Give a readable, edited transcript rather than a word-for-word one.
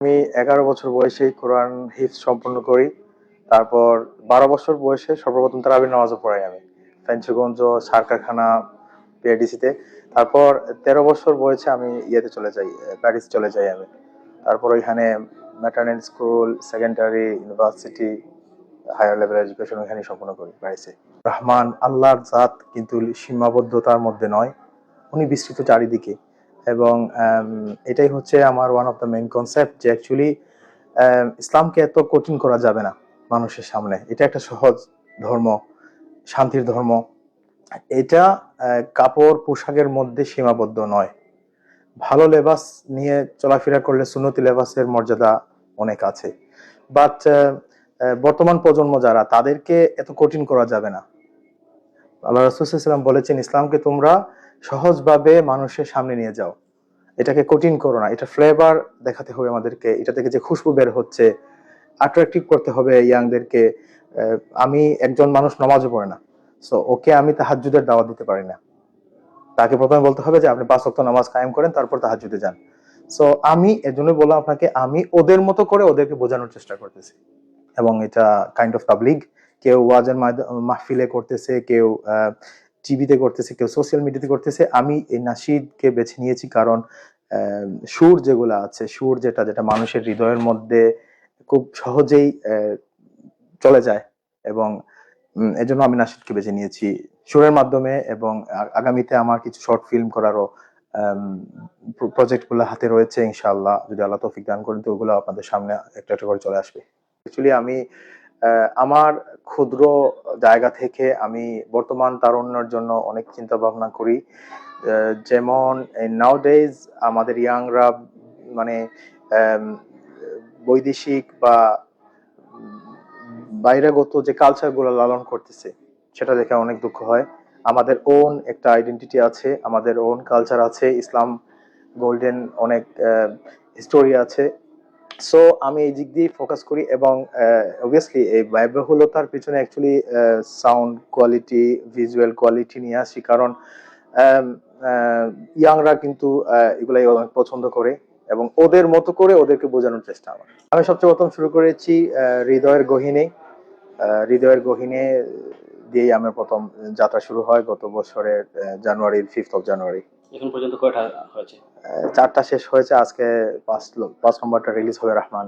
আমি 11 বছর বয়সে কোরআন হিফজ সম্পন্ন করি। তারপর 12 বছর বয়সে সর্বপ্রথম তারাবির নামাজও পড়াই আমি ফেঞ্চুগঞ্জ সার কারখানা পিআইডিসিতে। তারপর 13 বছর বয়সে আমি ইয়েতে চলে যাই, প্যারিস চলে যাই আমি। তারপর ওইখানে maternal school, secondary, university, higher level education ওইখানে সম্পন্ন করি প্যারিসে। রহমান আল্লাহর জাত কিন্তু সীমাবদ্ধতার মধ্যে নয়, উনি বিস্তৃত চারিদিকে। এবং এটাই হচ্ছে আমার one of the main concept, যে অ্যাকচুয়ালি ইসলামকে এত কঠিন করা যাবে না মানুষের সামনে। এটা একটা সহজ ধর্ম, শান্তির ধর্ম। এটা কাপড় পোশাকের মধ্যে সীমাবদ্ধ নয়। ভালো লেবাস নিয়ে চলাফেরা করলে সুন্নতি লেবাসের মর্যাদা অনেক আছে। বাট বর্তমান প্রজন্ম যারা, তাদেরকে এত কঠিন করা যাবে না। আল্লাহ রাসূল সাল্লাল্লাহু আলাইহি ওয়াসাল্লাম বলেছেন, ইসলামকে তোমরা সহজভাবে মানুষের সামনে নিয়ে যাও, এটাকে কঠিন করো না। এটা ফ্লেভার দেখাতে হবে আমাদেরকে, এটা থেকে যে খুশবু বের হচ্ছে অ্যাট্রাকটিভ করতে হবে ইয়াংদেরকে। আমি একজন মানুষ নামাজও পড়ে না, সো ওকে আমি তাহাজ্জুদের দাওয়াত দিতে পারি না। তাকে প্রথমে বলতে হবে যে আপনি 5 ওয়াক্ত নামাজ কায়েম করেন, তারপর তাহাজ্জুদে যান। সো আমি এজন্য বললাম আপনাকে, আমি ওদের মতো করে ওদেরকে বোঝানোর চেষ্টা করতেছি। এবং এটা কাইন্ড অফ তাবলিগ। কেউ ওয়াজের মাহফিলে করতেছে, কেউ টিভিতে করতেছে, কেউ সোশ্যাল মিডিয়াতে করতেছে। আমি এই নাশিদকে বেছে নিয়েছি কারণ সুর যেগুলো আছে, সুর যেটা যেটা মানুষের হৃদয়ের মধ্যে খুব সহজেই চলে যায়। এবং এজন্য আমি নাশিদকে বেছে নিয়েছি সুরের মাধ্যমে। এবং আগামীতে আমার কিছু শর্ট ফিল্ম করারও প্রজেক্ট গুলো হাতে রয়েছে ইনশাআল্লাহ, যদি আল্লাহ তৌফিক দান করেন তো ওগুলো আপনাদের সামনে একটা একটা করে চলে আসবে। অ্যাকচুয়ালি আমি আমার ক্ষুদ্র জায়গা থেকে আমি বর্তমান তারুণ্যের জন্য অনেক চিন্তা ভাবনা করি। যেমন নাওডেজ আমাদের ইয়াংরা মানে বৈদেশিক বা বাইরাগত যে কালচার গুলো লালন করতেছে, সেটা দেখে অনেক দুঃখ হয়। আমাদের ওন একটা আইডেন্টিটি আছে, আমাদের ওন কালচার আছে, ইসলাম গোল্ডেন অনেক হিস্টোরি আছে। সো আমি এই দিক দিয়ে ফোকাস করি। এবং অবভিয়াসলি এই ব্যয়বহুলতার পিছনে actually sound quality, visual quality নিয়ে আসি, কারণ ইয়াংরা কিন্তু এগুলাই অনেক পছন্দ করে এবং ওদের মতো করে ওদেরকে বোঝানোর চেষ্টা আমার। আমি সবচেয়ে প্রথম শুরু করেছি হৃদয়ের গহীনে। হৃদয়ের গহীনে দিয়েই আমার প্রথম যাত্রা শুরু হয় গত বছরের জানুয়ারির 5th of জানুয়ারি। এখন পর্যন্ত কয়টা হয়েছে? 4টা শেষ হয়েছে, আজকে 5 নম্বরটা রিলিজ হবে রহমান।